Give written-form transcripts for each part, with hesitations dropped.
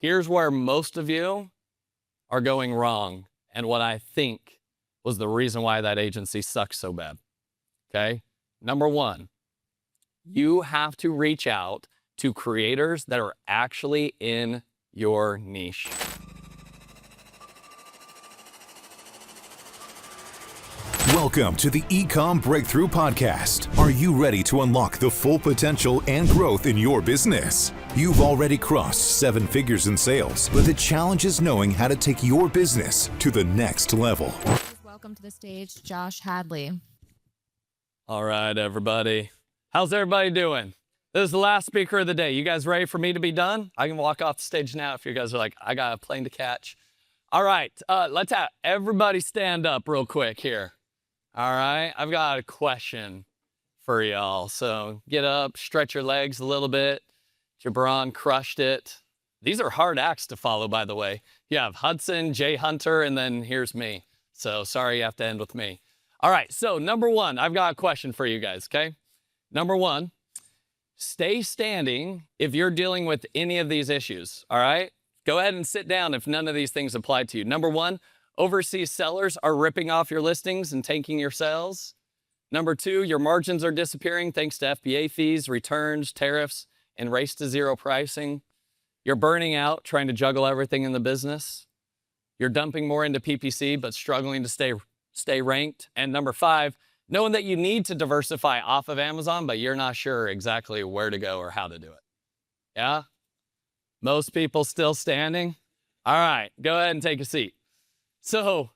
Here's where most of you are going wrong and what I think was the reason why that agency sucks so bad, okay? Number one, you have to reach out to creators that are actually in your niche. Welcome to the Ecom Breakthrough Podcast. Are you ready to unlock the full potential and growth in your business? You've already crossed 7 figures in sales, but the challenge is knowing how to take your business to the next level. Welcome to the stage, Josh Hadley. All right, everybody. How's everybody doing? This is the last speaker of the day. You guys ready for me to be done? I can walk off the stage now if you guys are like, I got a plane to catch. All right, let's have everybody stand up real quick here. All right, I've got a question for y'all. So get up, stretch your legs a little bit. Jabron crushed it. These are hard acts to follow, by the way. You have Hudson, Jay Hunter, and then here's me. So sorry you have to end with me. All right, so number one, I've got a question for you guys, okay? Number one, stay standing if you're dealing with any of these issues, all right? Go ahead and sit down if none of these things apply to you. Number one, overseas sellers are ripping off your listings and taking your sales. Number two, your margins are disappearing thanks to FBA fees, returns, tariffs, and race to zero pricing. You're burning out trying to juggle everything in the business. You're dumping more into PPC but struggling to stay ranked. And number five, knowing that you need to diversify off of Amazon, but you're not sure exactly where to go or how to do it. Yeah? Most people still standing? All right, go ahead and take a seat. So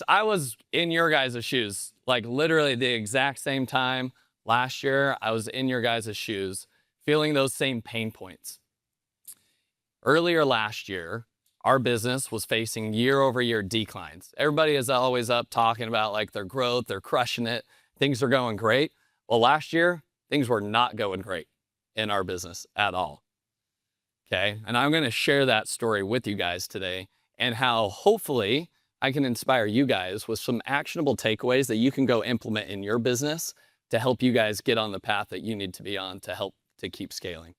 I was in your guys' shoes, like literally the exact same time last year, I was in your guys' shoes, feeling those same pain points. Earlier last year, our business was facing year-over-year declines. Everybody is always up talking about like their growth, they're crushing it, things are going great. Well, last year, things were not going great in our business at all. Okay, and I'm gonna share that story with you guys today and how hopefully I can inspire you guys with some actionable takeaways that you can go implement in your business to help you guys get on the path that you need to be on to help to keep scaling.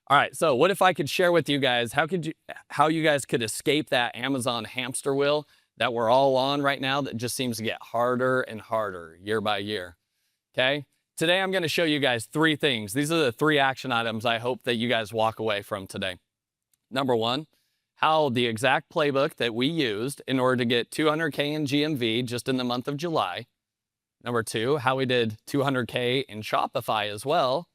All right, so what if I could share with you guys how you guys could escape that Amazon hamster wheel that we're all on right now that just seems to get harder and harder year by year, okay? Today I'm gonna show you guys 3 things. These are the 3 action items I hope that you guys walk away from today. Number one, how the exact playbook that we used in order to get 200K in GMV just in the month of July. Number two, how we did 200K in Shopify as well,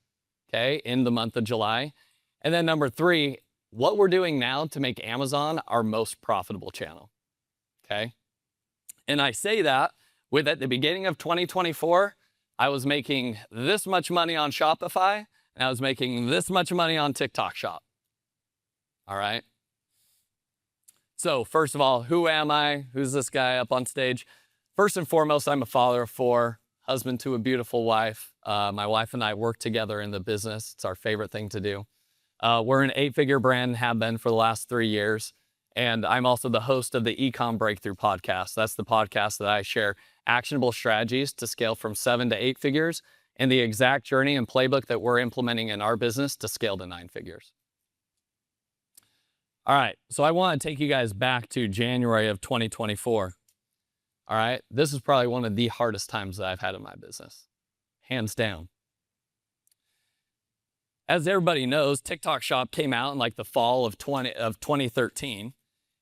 okay, in the month of July. And then number 3, what we're doing now to make Amazon our most profitable channel, okay? And I say that with at the beginning of 2024, I was making this much money on Shopify and I was making this much money on TikTok Shop, all right? So first of all, who am I? Who's this guy up on stage? First and foremost, I'm a father of 4, husband to a beautiful wife. My wife and I work together in the business. It's our favorite thing to do. We're an 8-figure brand and have been for the last 3 years. And I'm also the host of the Ecom Breakthrough Podcast. That's the podcast that I share actionable strategies to scale from 7 to 8 figures and the exact journey and playbook that we're implementing in our business to scale to 9 figures. All right, so I want to take you guys back to January of 2024. All right, this is probably one of the hardest times that I've had in my business, hands down. As everybody knows, TikTok Shop came out in like the fall of 2013.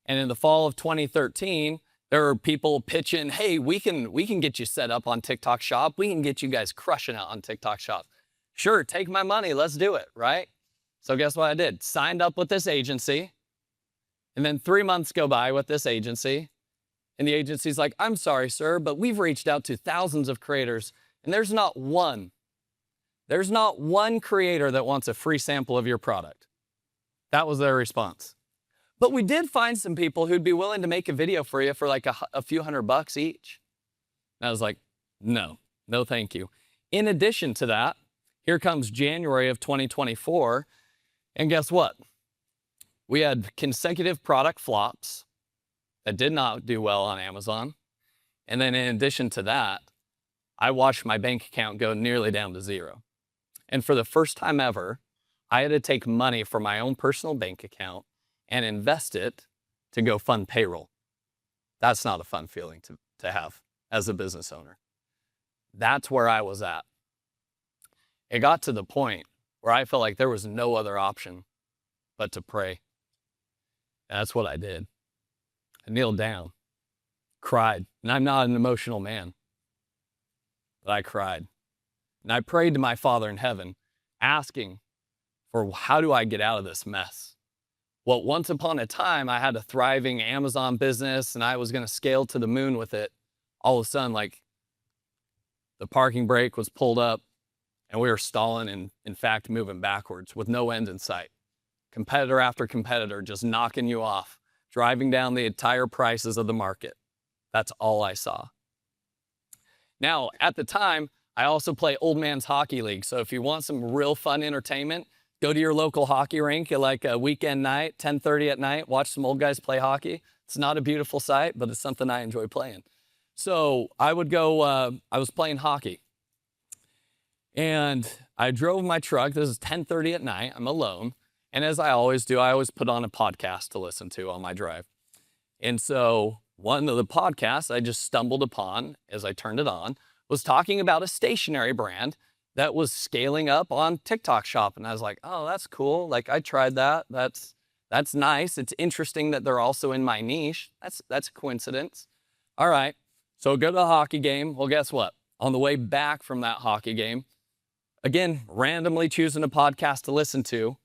And in the fall of 2013, there were people pitching, hey, we can get you set up on TikTok Shop. We can get you guys crushing out on TikTok Shop. Sure, take my money, let's do it, right? So guess what I did? Signed up with this agency. And then 3 months go by with this agency, and the agency's like, I'm sorry, sir, but we've reached out to thousands of creators, and there's not one creator that wants a free sample of your product. That was their response. But we did find some people who'd be willing to make a video for you for like a few $100 each. And I was like, no, thank you. In addition to that, here comes January of 2024, and guess what? We had consecutive product flops that did not do well on Amazon. And then in addition to that, I watched my bank account go nearly down to 0. And for the first time ever, I had to take money from my own personal bank account and invest it to go fund payroll. That's not a fun feeling to have as a business owner. That's where I was at. It got to the point where I felt like there was no other option but to pray. And that's what I did. I kneeled down, cried, and I'm not an emotional man, but I cried. And I prayed to my Father in heaven, asking for how do I get out of this mess? Well, once upon a time, I had a thriving Amazon business and I was going to scale to the moon with it. All of a sudden, like the parking brake was pulled up and we were stalling and in fact moving backwards with no end in sight. Competitor after competitor just knocking you off, driving down the entire prices of the market. That's all I saw. Now, at the time, I also play Old Man's Hockey League. So if you want some real fun entertainment, go to your local hockey rink at like a weekend night, 10:30 at night, watch some old guys play hockey. It's not a beautiful sight, but it's something I enjoy playing. So I would go, I was playing hockey. And I drove my truck. This is 10:30 at night. I'm alone. And as I always do, I always put on a podcast to listen to on my drive. And so one of the podcasts I just stumbled upon as I turned it on was talking about a stationery brand that was scaling up on TikTok Shop. And I was like, oh, that's cool. Like I tried that. That's nice. It's interesting that they're also in my niche. That's a coincidence. All right. So go to the hockey game. Well, guess what? On the way back from that hockey game, again, randomly choosing a podcast to listen to,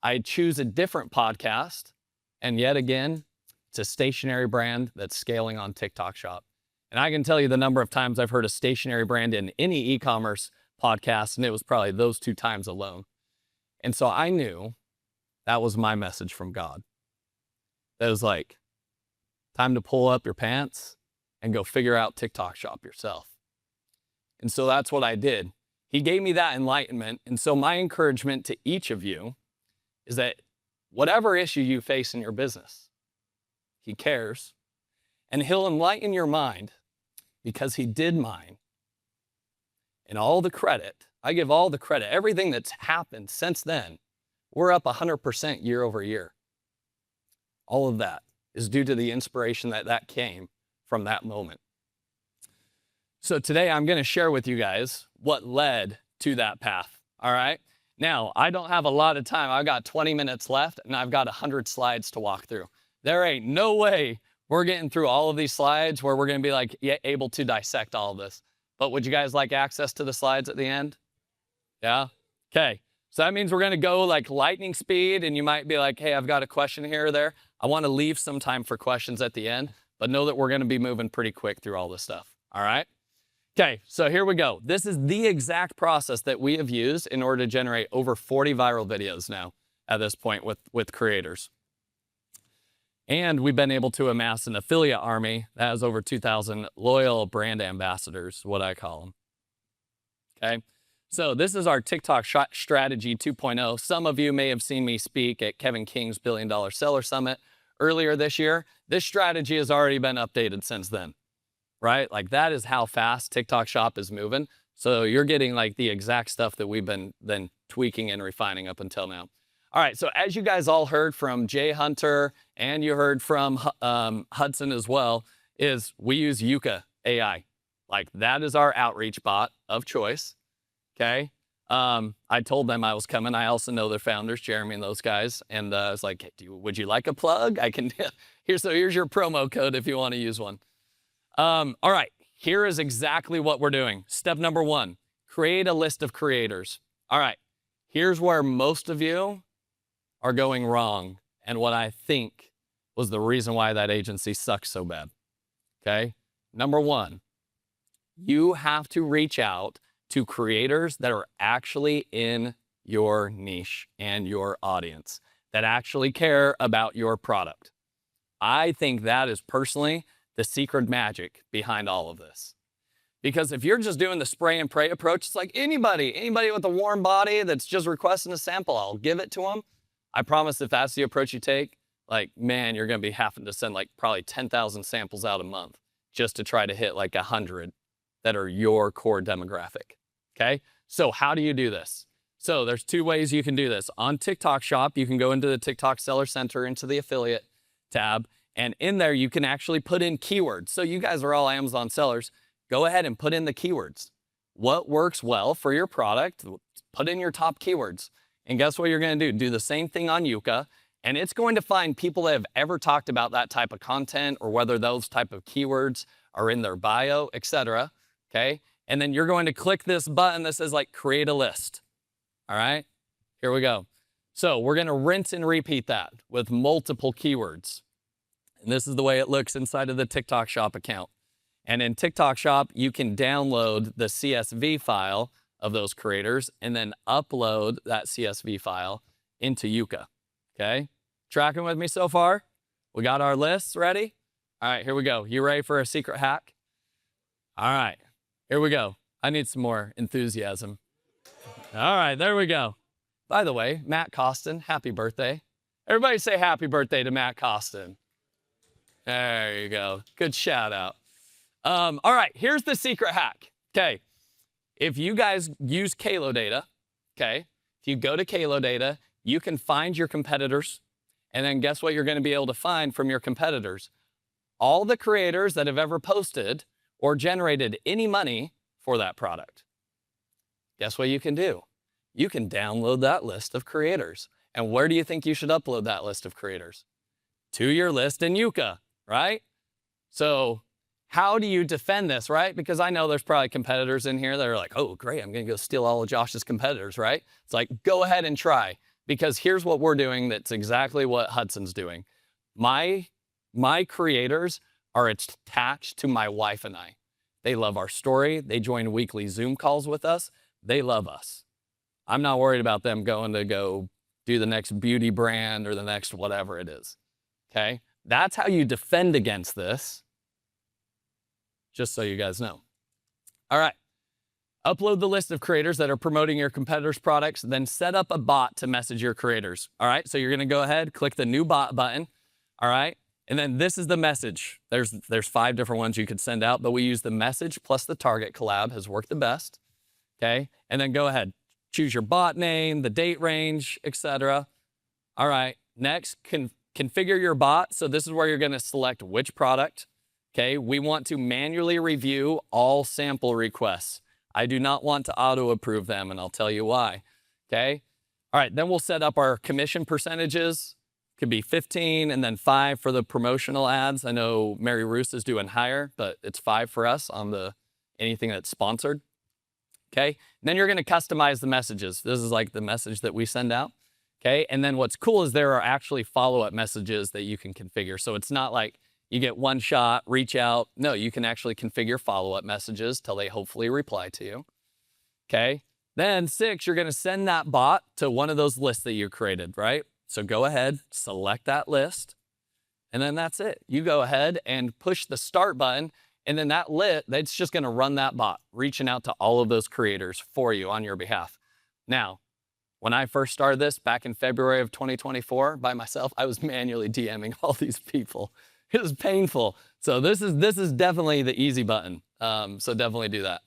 I choose a different podcast. And yet again, it's a stationery brand that's scaling on TikTok Shop. And I can tell you the number of times I've heard a stationery brand in any e-commerce podcast, and it was probably those 2 times alone. And so I knew that was my message from God. That was like, time to pull up your pants and go figure out TikTok Shop yourself. And so that's what I did. He gave me that enlightenment. And so my encouragement to each of you is that whatever issue you face in your business, He cares. And He'll enlighten your mind because He did mine. And all the credit, I give all the credit, everything that's happened since then, we're up 100% year over year. All of that is due to the inspiration that came from that moment. So today I'm going to share with you guys what led to that path, all right? Now, I don't have a lot of time. I've got 20 minutes left and I've got 100 slides to walk through. There ain't no way we're getting through all of these slides where we're going to be like able to dissect all of this. But would you guys like access to the slides at the end? Yeah? Okay. So that means we're going to go like lightning speed, and you might be like, hey, I've got a question here or there. I want to leave some time for questions at the end, but know that we're going to be moving pretty quick through all this stuff. All right? Okay, so here we go. This is the exact process that we have used in order to generate over 40 viral videos now at this point with creators. And we've been able to amass an affiliate army that has over 2,000 loyal brand ambassadors, what I call them. Okay, so this is our TikTok strategy 2.0. Some of you may have seen me speak at Kevin King's $1 Billion Seller Summit earlier this year. This strategy has already been updated since then, right? Like that is how fast TikTok Shop is moving. So you're getting like the exact stuff that we've been then tweaking and refining up until now. All right, so as you guys all heard from Jay Hunter and you heard from Hudson as well, is we use Yuka AI. Like that is our outreach bot of choice, okay? I told them I was coming. I also know their founders, Jeremy and those guys. And I was like, hey, would you like a plug? I can, here's your promo code if you want to use one. All right, here is exactly what we're doing. Step number 1, create a list of creators. All right, here's where most of you are going wrong and what I think was the reason why that agency sucks so bad, okay? Number 1, you have to reach out to creators that are actually in your niche and your audience, that actually care about your product. I think that is personally the secret magic behind all of this. Because if you're just doing the spray and pray approach, it's like anybody with a warm body that's just requesting a sample, I'll give it to them. I promise if that's the approach you take, like, man, you're going to be having to send like probably 10,000 samples out a month just to try to hit like 100 that are your core demographic. Okay. So how do you do this? So there's two ways you can do this. On TikTok Shop, you can go into the TikTok Seller Center, into the affiliate tab, and in there you can actually put in keywords. So you guys are all Amazon sellers. Go ahead and put in the keywords. What works well for your product? Put in your top keywords. And guess what you're going to do? Do the same thing on Yuka, and it's going to find people that have ever talked about that type of content, or whether those type of keywords are in their bio, etc. Okay? And then you're going to click this button that says like create a list. All right? Here we go. So we're going to rinse and repeat that with multiple keywords. And this is the way it looks inside of the TikTok Shop account. And in TikTok Shop, you can download the CSV file of those creators and then upload that CSV file into Yuka. Okay? Tracking with me so far? We got our lists ready? All right, here we go. You ready for a secret hack? All right, here we go. I need some more enthusiasm. All right, there we go. By the way, Matt Costin, happy birthday. Everybody say happy birthday to Matt Costin. There you go. Good shout out. All right, here's the secret hack. Okay, if you guys use Kalo data, okay, if you go to Kalo data, you can find your competitors, and then guess what you're going to be able to find from your competitors? All the creators that have ever posted or generated any money for that product. Guess what you can do? You can download that list of creators. And where do you think you should upload that list of creators? To your list in Yuka, right? So how do you defend this, right? Because I know there's probably competitors in here that are like, oh, great, I'm going to go steal all of Josh's competitors, right? It's like, go ahead and try. Because here's what we're doing that's exactly what Hudson's doing. My creators are attached to my wife and I. They love our story. They join weekly Zoom calls with us. They love us. I'm not worried about them going to go do the next beauty brand or the next whatever it is, okay? That's how you defend against this, just so you guys know. All right, upload the list of creators that are promoting your competitors' products, then set up a bot to message your creators. All right, so you're gonna go ahead, click the new bot button, all right? And then this is the message. There's 5 different ones you could send out, but we use the message plus the target collab has worked the best, okay? And then go ahead, choose your bot name, the date range, etc. All right, next, configure your bot. So this is where you're gonna select which product, okay? We want to manually review all sample requests. I do not want to auto-approve them, and I'll tell you why, okay? All right, then we'll set up our commission percentages. Could be 15 and then 5 for the promotional ads. I know Mary Roos is doing higher, but it's 5 for us on anything that's sponsored. Okay, and then you're gonna customize the messages. This is like the message that we send out, okay? And then what's cool is there are actually follow-up messages that you can configure. So it's not like you get one shot, reach out. No, you can actually configure follow-up messages till they hopefully reply to you, okay? Then 6, you're gonna send that bot to one of those lists that you created, right? So go ahead, select that list, and then that's it. You go ahead and push the start button, and then that's just gonna run that bot, reaching out to all of those creators for you on your behalf. Now, when I first started this back in February of 2024 by myself, I was manually DMing all these people. It was painful. So this is definitely the easy button. So definitely do that.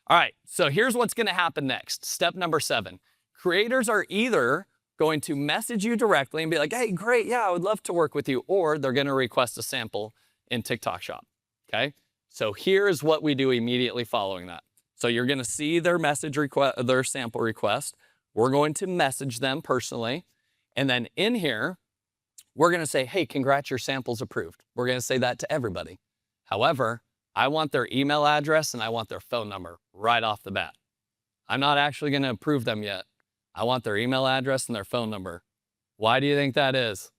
All right, so here's what's gonna happen next. Step number 7. Creators are either going to message you directly and be like, hey, great, yeah, I would love to work with you, or they're gonna request a sample in TikTok Shop, okay? So here's what we do immediately following that. So you're gonna see their message request, their sample request. We're going to message them personally. And then in here, we're gonna say, hey, congrats, your sample's approved. We're gonna say that to everybody. However, I want their email address and I want their phone number right off the bat. I'm not actually gonna approve them yet. I want their email address and their phone number. Why do you think that is?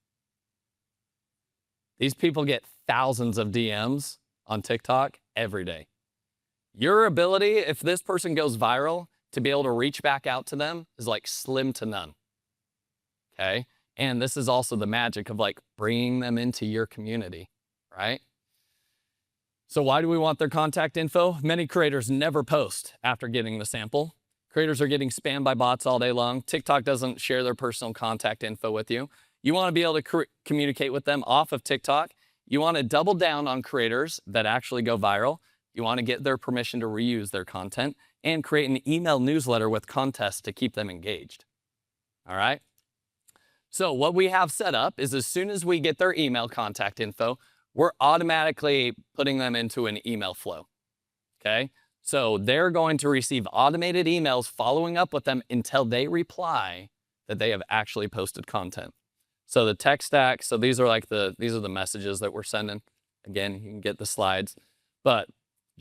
These people get thousands of DMs on TikTok every day. Your ability, if this person goes viral, to be able to reach back out to them is like slim to none, okay? And this is also the magic of like bringing them into your community, right? So why do we want their contact info? Many creators never post after getting the sample. Creators are getting spammed by bots all day long. TikTok doesn't share their personal contact info with you. You want to be able to communicate with them off of TikTok. You want to double down on creators that actually go viral. You want to get their permission to reuse their content. and create an email newsletter with contests to keep them engaged. All right? So what we have set up is as soon as we get their email contact info, we're automatically putting them into an email flow, okay? So they're going to receive automated emails following up with them until they reply that they have actually posted content. So the tech stack, so these are the messages that we're sending. Again, you can get the slides, but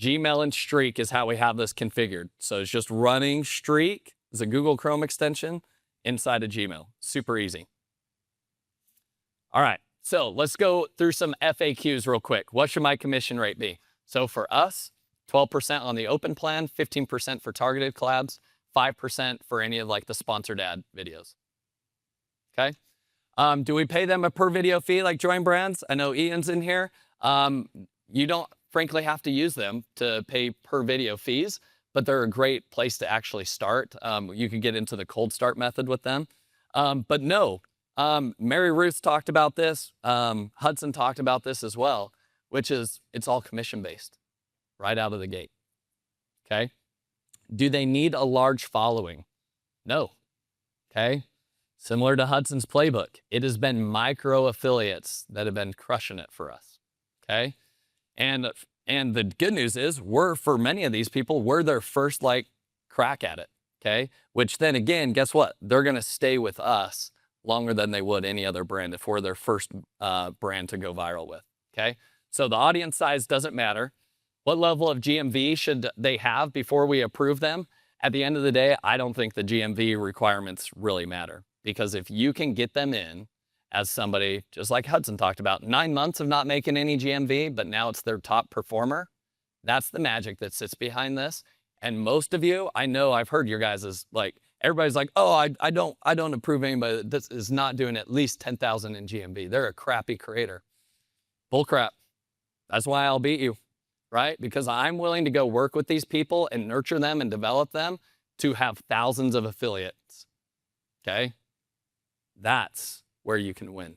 Gmail and Streak is how we have this configured. So it's just running Streak as a Google Chrome extension inside of Gmail. Super easy. All right, so let's go through some FAQs real quick. What should my commission rate be? So for us, 12% on the open plan, 15% for targeted collabs, 5% for any of like the sponsored ad videos. Okay. Do we pay them a per video fee like Join Brands? I know Ian's in here. You don't frankly have to use them to pay per video fees, but they're a great place to actually start. You can get into the cold start method with them. But no, Mary Ruth talked about this. Hudson talked about this as well, which is it's all commission based right out of the gate. Okay. Do they need a large following? No. Okay. Similar to Hudson's Playbook, it has been micro affiliates that have been crushing it for us. Okay. And the good news is for many of these people, we're their first like crack at it. Okay. Which then again, guess what? They're going to stay with us longer than they would any other brand if we're their first brand to go viral with. Okay. So the audience size doesn't matter. What level of GMV should they have before we approve them? At the end of the day, I don't think the GMV requirements really matter, because if you can get them in as somebody, just like Hudson talked about, 9 months of not making any GMV, but now it's their top performer, that's the magic that sits behind this. And most of you, I know I've heard your guys is like, everybody's like, oh, I don't approve anybody that is not doing at least 10,000 in GMV. They're a crappy creator. Bull crap. That's why I'll beat you, right? Because I'm willing to go work with these people and nurture them and develop them to have thousands of affiliates, okay? That's where you can win.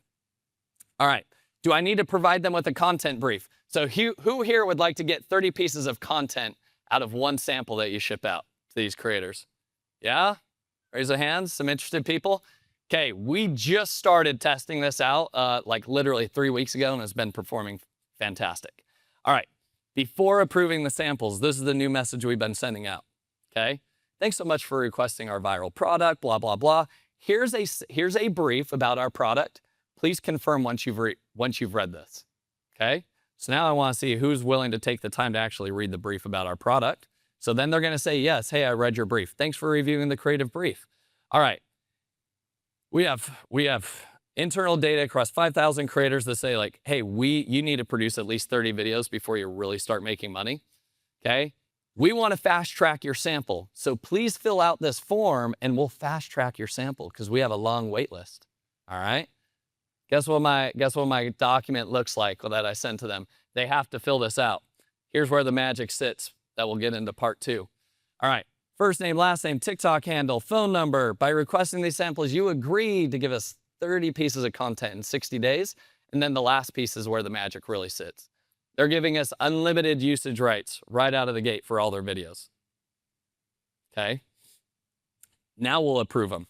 All right, do I need to provide them with a content brief? So who here would like to get 30 pieces of content out of one sample that you ship out to these creators? Yeah? Raise a hand, some interested people. Okay, we just started testing this out like literally 3 weeks ago, and it's been performing fantastic. All right, before approving the samples, this is the new message we've been sending out, okay? Thanks so much for requesting our viral product, blah, blah, blah. Here's a brief about our product. Please confirm once you've read this, okay? So now I wanna see who's willing to take the time to actually read the brief about our product. So then they're gonna say, yes, hey, I read your brief. Thanks for reviewing the creative brief. All right, we have internal data across 5,000 creators that say like, hey, you need to produce at least 30 videos before you really start making money, okay? We wanna fast track your sample. So please fill out this form and we'll fast track your sample because we have a long wait list, all right? Guess what my document looks like that I sent to them? They have to fill this out. Here's where the magic sits that we'll get into part 2. All right, first name, last name, TikTok handle, phone number. By requesting these samples, you agreed to give us 30 pieces of content in 60 days. And then the last piece is where the magic really sits. They're giving us unlimited usage rights right out of the gate for all their videos. Okay. Now we'll approve them.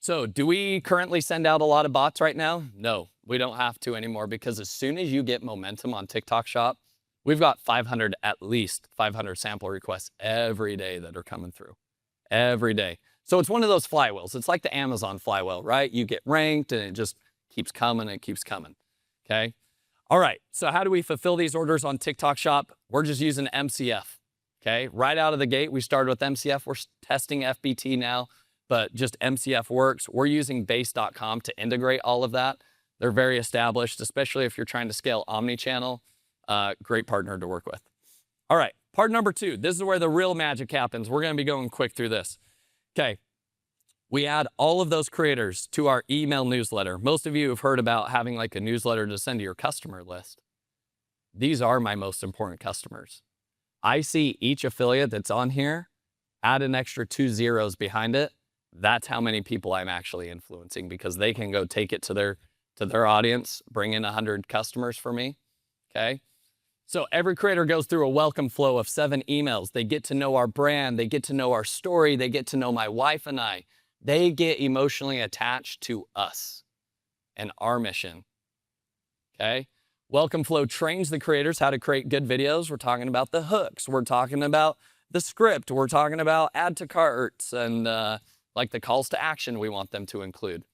So do we currently send out a lot of bots right now? No, we don't have to anymore, because as soon as you get momentum on TikTok Shop, we've got at least 500 sample requests every day that are coming through, every day. So it's one of those flywheels. It's like the Amazon flywheel, right? You get ranked and it just keeps coming and keeps coming, okay? All right, so how do we fulfill these orders on TikTok Shop? We're just using MCF, okay? Right out of the gate, we started with MCF. We're testing FBT now, but just MCF works. We're using base.com to integrate all of that. They're very established, especially if you're trying to scale omni-channel. Great partner to work with. All right, part number 2. This is where the real magic happens. We're gonna be going quick through this. Okay, we add all of those creators to our email newsletter. Most of you have heard about having like a newsletter to send to your customer list. These are my most important customers. I see each affiliate that's on here, add an extra 2 zeros behind it. That's how many people I'm actually influencing, because they can go take it to their audience, bring in 100 customers for me, okay? So every creator goes through a welcome flow of 7 emails. They get to know our brand. They get to know our story. They get to know my wife and I. They get emotionally attached to us and our mission, okay? Welcome flow trains the creators how to create good videos. We're talking about the hooks. We're talking about the script. We're talking about add to carts and like the calls to action we want them to include.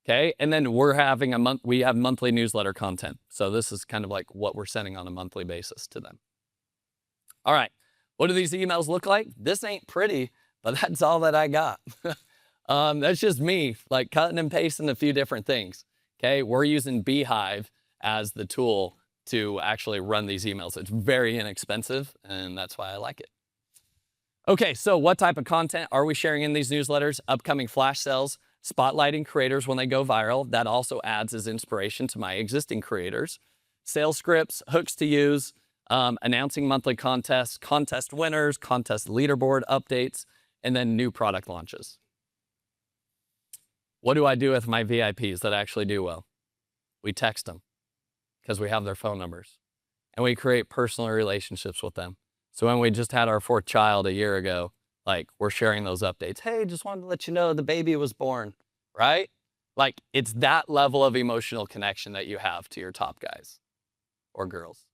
Okay, and then we have monthly newsletter content. So this is kind of like what we're sending on a monthly basis to them. All right, what do these emails look like? This ain't pretty, but that's all that I got. That's just me, like cutting and pasting a few different things. Okay, we're using Beehive as the tool to actually run these emails. It's very inexpensive, and that's why I like it. Okay, so what type of content are we sharing in these newsletters? Upcoming flash sales, spotlighting creators when they go viral. That also adds as inspiration to my existing creators. Sales scripts, hooks to use, announcing monthly contests, contest winners, contest leaderboard updates, and then new product launches. What do I do with my VIPs that actually do well? We text them because we have their phone numbers, and we create personal relationships with them. So when we just had our 4th child a year ago, like we're sharing those updates. Hey, just wanted to let you know the baby was born, right? Like it's that level of emotional connection that you have to your top guys or girls,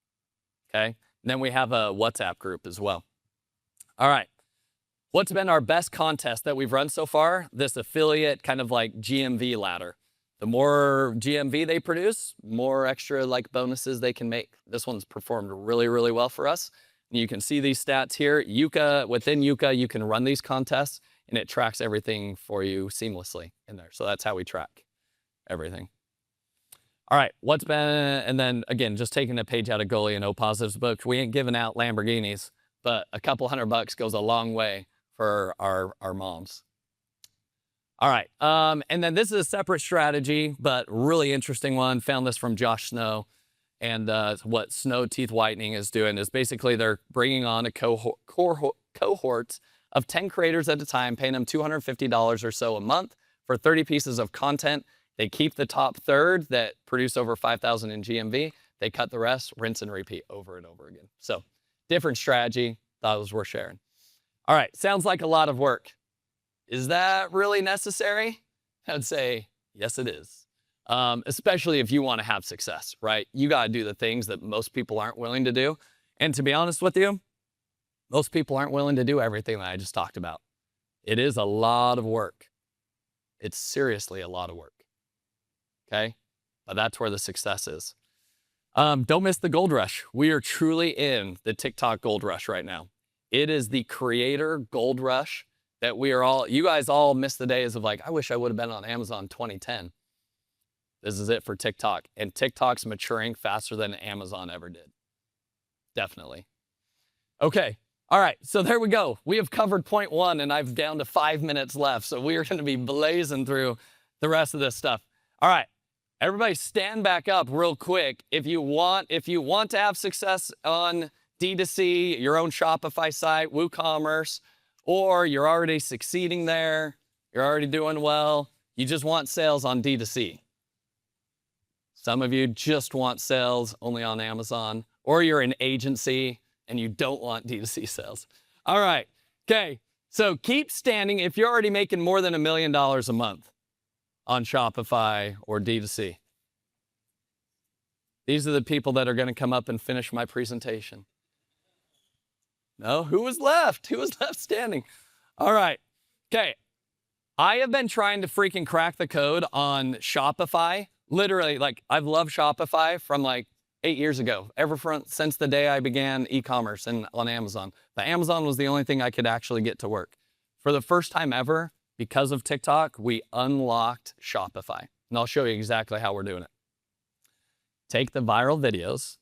okay? And then we have a WhatsApp group as well. All right, what's been our best contest that we've run so far? This affiliate kind of like GMV ladder. The more GMV they produce, more extra like bonuses they can make. This one's performed really, really well for us. You can see these stats here. Within Yuka, you can run these contests and it tracks everything for you seamlessly in there. So that's how we track everything. All right, and then again, just taking a page out of Goalie and O Positive's book, we ain't giving out Lamborghinis, but a couple $100 goes a long way for our moms. All right, and then this is a separate strategy, but really interesting one. Found this from Josh Snow. And what Snow Teeth Whitening is doing is basically they're bringing on a cohort of 10 creators at a time, paying them $250 or so a month for 30 pieces of content. They keep the top third that produce over 5,000 in GMV. They cut the rest, rinse and repeat over and over again. So different strategy, thought it was worth sharing. All right, sounds like a lot of work. Is that really necessary? I'd say, yes, it is. Especially if you want to have success, right? You got to do the things that most people aren't willing to do. And to be honest with you, most people aren't willing to do everything that I just talked about. It is a lot of work. It's seriously a lot of work. Okay? But that's where the success is. Don't miss the gold rush. We are truly in the TikTok gold rush right now. It is the creator gold rush that you guys all miss the days of like, I wish I would have been on Amazon 2010. This is it for TikTok. And TikTok's maturing faster than Amazon ever did. Definitely. Okay. All right. So there we go. We have covered point 1 and I've down to 5 minutes left. So we are going to be blazing through the rest of this stuff. All right. Everybody stand back up real quick. If you want to have success on D2C, your own Shopify site, WooCommerce, or you're already succeeding there, you're already doing well, you just want sales on D2C. Some of you just want sales only on Amazon, or you're an agency and you don't want D2C sales. All right, okay, so keep standing if you're already making more than $1 million a month on Shopify or D2C. These are the people that are gonna come up and finish my presentation. No, who was left? Who was left standing? All right, okay. I have been trying to freaking crack the code on Shopify. Literally, like I've loved Shopify from like 8 years ago, since the day I began e-commerce and on Amazon. But Amazon was the only thing I could actually get to work. For the first time ever, because of TikTok, we unlocked Shopify. And I'll show you exactly how we're doing it. Take the viral videos,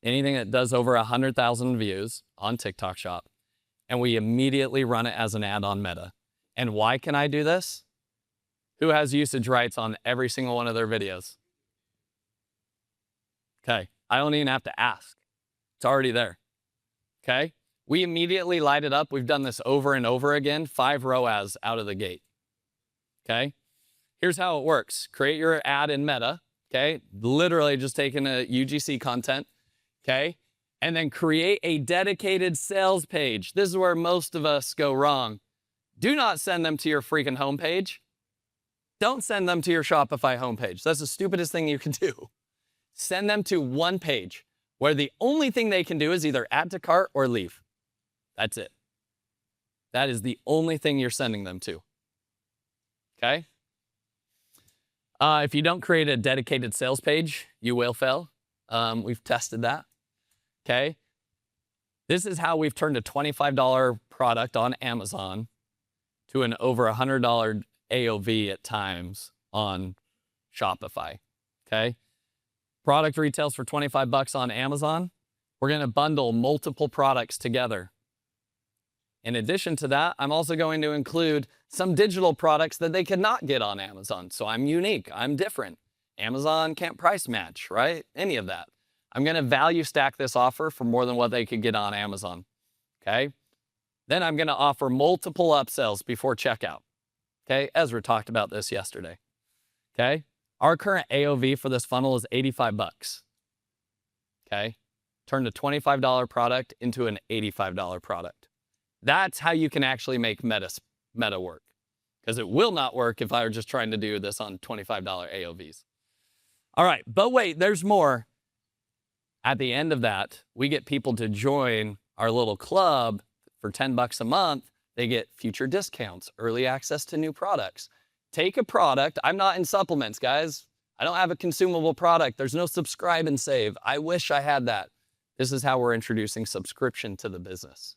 anything that does over 100,000 views on TikTok Shop, and we immediately run it as an ad on Meta. And why can I do this? Who has usage rights on every single one of their videos? Okay, I don't even have to ask. It's already there, okay? We immediately light it up. We've done this over and over again, 5 ROAS out of the gate, okay? Here's how it works. Create your ad in Meta, okay? Literally just taking a UGC content, okay? And then create a dedicated sales page. This is where most of us go wrong. Do not send them to your freaking homepage. Don't send them to your Shopify homepage. That's the stupidest thing you can do. Send them to one page where the only thing they can do is either add to cart or leave. That's it. That is the only thing you're sending them to. Okay? If you don't create a dedicated sales page, you will fail. We've tested that. Okay? This is how we've turned a $25 product on Amazon to an over $100 AOV at times on Shopify. Okay? Product retails for 25 bucks on Amazon. We're going to bundle multiple products together. In addition to that, I'm also going to include some digital products that they cannot get on Amazon. So I'm unique. I'm different. Amazon can't price match, right? Any of that. I'm going to value stack this offer for more than what they could get on Amazon. Okay? Then I'm going to offer multiple upsells before checkout. Okay? Ezra talked about this yesterday. Okay? Our current AOV for this funnel is 85 bucks. Okay? Turned a $25 product into an $85 product. That's how you can actually make meta work. Because it will not work if I were just trying to do this on $25 AOVs. All right, but wait, there's more. At the end of that, we get people to join our little club for 10 bucks a month. They get future discounts, early access to new products. Take a product. I'm not in supplements, guys. I don't have a consumable product. There's no subscribe and save. I wish I had that. This is how we're introducing subscription to the business.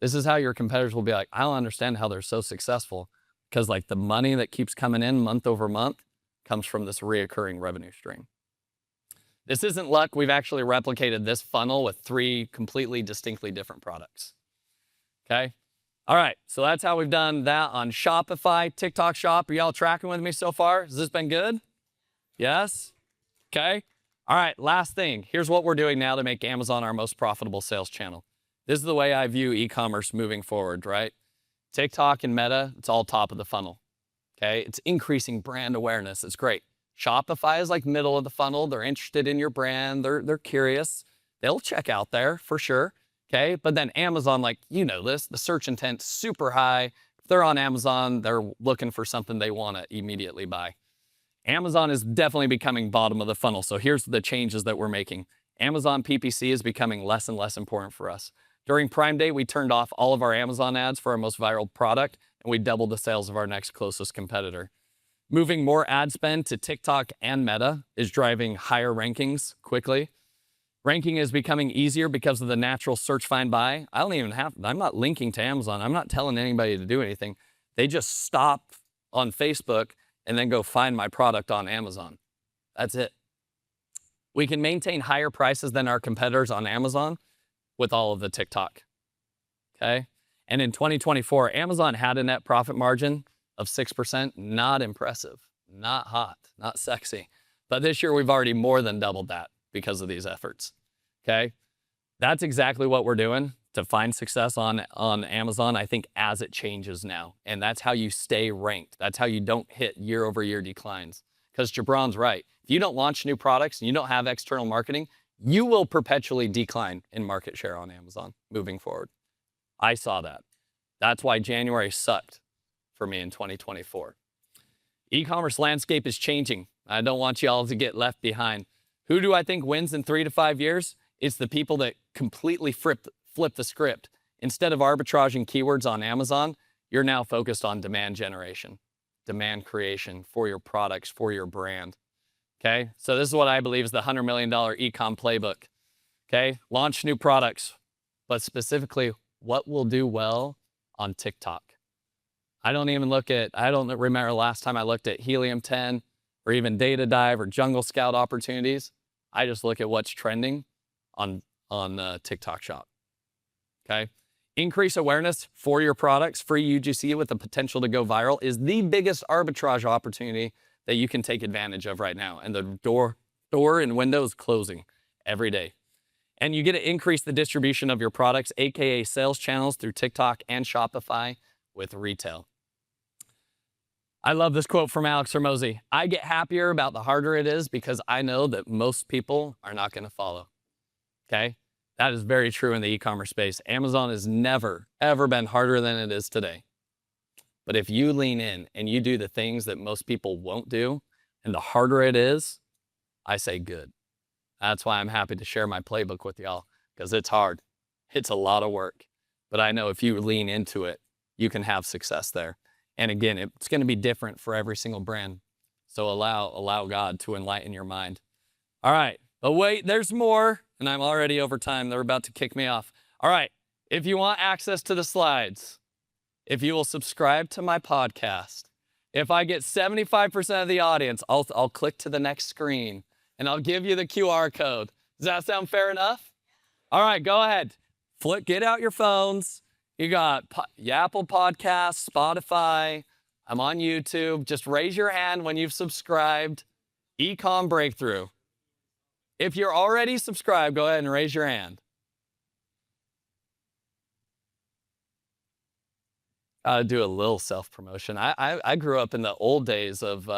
This is how your competitors will be like, I don't understand how they're so successful. Because like the money that keeps coming in month over month comes from this reoccurring revenue stream. This isn't luck. We've actually replicated this funnel with 3 completely distinctly different products. Okay? All right, so that's how we've done that on Shopify, TikTok Shop. Are y'all tracking with me so far? Has this been good? Yes? Okay. All right, last thing. Here's what we're doing now to make Amazon our most profitable sales channel. This is the way I view e-commerce moving forward, right? TikTok and Meta, it's all top of the funnel. Okay? It's increasing brand awareness. It's great. Shopify is like middle of the funnel. They're interested in your brand. They're curious. They'll check out there for sure. Okay? But then Amazon, like, you know this, the search intent's super high. If they're on Amazon, they're looking for something they want to immediately buy. Amazon is definitely becoming bottom of the funnel. So here's the changes that we're making. Amazon PPC is becoming less and less important for us. During Prime Day, we turned off all of our Amazon ads for our most viral product, and we doubled the sales of our next closest competitor. Moving more ad spend to TikTok and Meta is driving higher rankings quickly. Ranking is becoming easier because of the natural search, find, buy. I'm not linking to Amazon. I'm not telling anybody to do anything. They just stop on Facebook and then go find my product on Amazon. That's it. We can maintain higher prices than our competitors on Amazon with all of the TikTok. Okay? And in 2024, Amazon had a net profit margin of 6%. Not impressive, not hot, not sexy. But this year, we've already more than doubled that because of these efforts. Okay? That's exactly what we're doing to find success on Amazon, I think, as it changes now. And that's how you stay ranked. That's how you don't hit year-over-year declines. Because Jabron's right. If you don't launch new products and you don't have external marketing, you will perpetually decline in market share on Amazon moving forward. I saw that. That's why January sucked for me in 2024. E-commerce landscape is changing. I don't want y'all to get left behind. Who do I think wins in 3 to 5 years? It's the people that completely flip the script. Instead of arbitraging keywords on Amazon, you're now focused on demand generation, demand creation for your products, for your brand. Okay, so this is what I believe is the $100 million Ecom Playbook. Okay, launch new products, but specifically what will do well on TikTok. I don't remember last time I looked at Helium 10 or even Data Dive or Jungle Scout opportunities. I just look at what's trending on TikTok Shop. Okay, increase awareness for your products. Free UGC with the potential to go viral is the biggest arbitrage opportunity that you can take advantage of right now. And the door and window is closing every day. And you get to increase the distribution of your products, AKA sales channels through TikTok and Shopify with retail. I love this quote from Alex Hormozi. I get happier about the harder it is because I know that most people are not going to follow. okay? That is very true in the e-commerce space. Amazon has never, ever been harder than it is today. But if you lean in and you do the things that most people won't do, and the harder it is, I say good. That's why I'm happy to share my playbook with y'all, because it's hard. It's a lot of work. But I know if you lean into it, you can have success there. And again, it's going to be different for every single brand. So allow God to enlighten your mind. All right, but wait, there's more. And I'm already over time. They're about to kick me off. All right, if you want access to the slides, if you will subscribe to my podcast, if I get 75% of the audience, I'll click to the next screen and I'll give you the QR code. Does that sound fair enough? All right, go ahead. Get out your phones. You got Apple Podcasts, Spotify. I'm on YouTube. Just raise your hand when you've subscribed. Ecom Breakthrough. If you're already subscribed, go ahead and raise your hand. I'll do a little self-promotion. I grew up in the old days of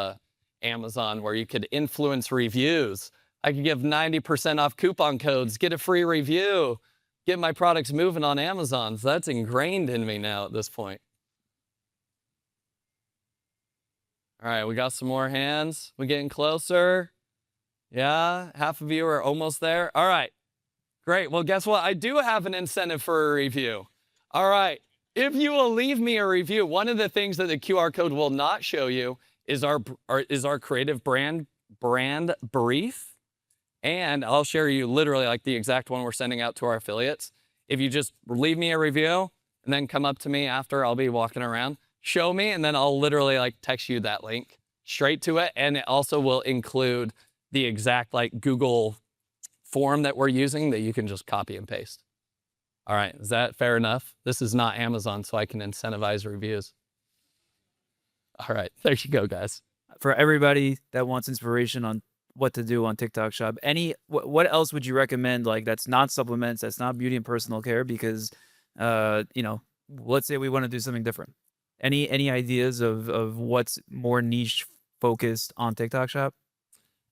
Amazon where you could influence reviews. I could give 90% off coupon codes, get a free review, get my products moving on Amazon. So that's ingrained in me now at this point. All right, we got some more hands. We're getting closer. Yeah, half of you are almost there. All right, great. Well, guess what? I do have an incentive for a review. All right, if you will leave me a review, one of the things that the QR code will not show you is our creative brand brief. And I'll share you literally like the exact one we're sending out to our affiliates. If you just leave me a review and then come up to me after, I'll be walking around, show me, and then I'll literally like text you that link straight to it. And it also will include the exact like Google form that we're using that you can just copy and paste. All right, is that fair enough? This is not Amazon, so I can incentivize reviews. All right, there you go, guys. For everybody that wants inspiration on what to do on TikTok Shop, what else would you recommend? Like that's not supplements, that's not beauty and personal care, because let's say we want to do something different. Any ideas of what's more niche focused on TikTok Shop?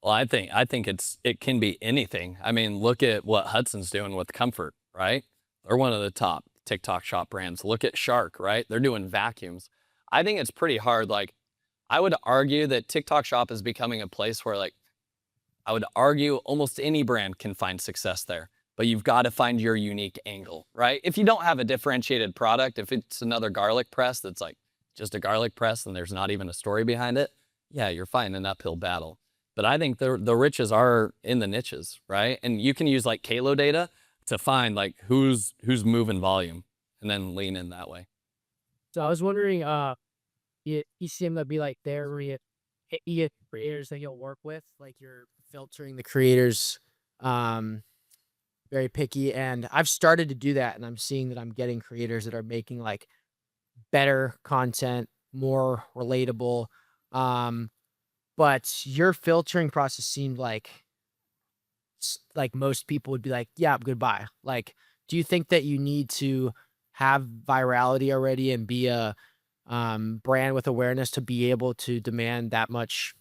Well, I think it can be anything. I mean, look at what Hudson's doing with Comfort, right? They're one of the top TikTok Shop brands. Look at Shark, right? They're doing vacuums. I think it's pretty hard. Like, I would argue that TikTok Shop is becoming a place where, like, I would argue almost any brand can find success there, but you've got to find your unique angle, right? If you don't have a differentiated product, if it's another garlic press that's like just a garlic press and there's not even a story behind it, yeah, you're fighting an uphill battle. But I think the riches are in the niches, right? And you can use like Kalo data to find like who's moving volume and then lean in that way. So I was wondering, you seem to be like creators that you'll work with, like you're filtering the creators, very picky. And I've started to do that, and I'm seeing that I'm getting creators that are making like better content, more relatable. But your filtering process seemed like most people would be like, yeah, goodbye. Like, do you think that you need to have virality already and be a brand with awareness to be able to demand that much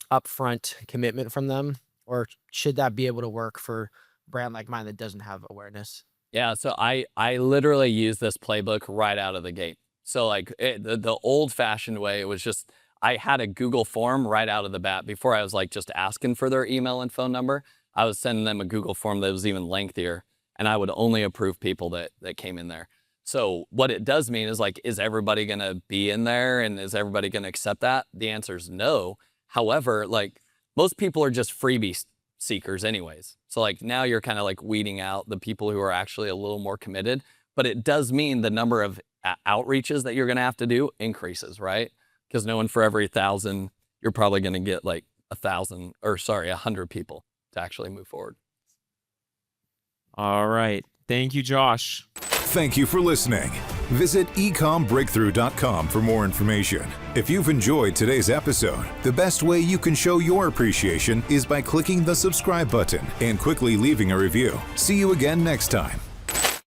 upfront commitment from them? Or should that be able to work for a brand like mine that doesn't have awareness? Yeah, so I literally use this playbook right out of the gate. So like the old fashioned way, it was just, I had a Google form right out of the bat. Before I was like just asking for their email and phone number, I was sending them a Google form that was even lengthier, and I would only approve people that came in there. So what it does mean is like, is everybody gonna be in there and is everybody gonna accept that? The answer is no. However, like most people are just freebie seekers anyways. So like now you're kind of like weeding out the people who are actually a little more committed, but it does mean the number of outreaches that you're gonna have to do increases, right? Because knowing for every 1,000, you're probably gonna get like 100 people to actually move forward. All right. Thank you, Josh. Thank you for listening. Visit ecombreakthrough.com for more information. If you've enjoyed today's episode, the best way you can show your appreciation is by clicking the subscribe button and quickly leaving a review. See you again next time.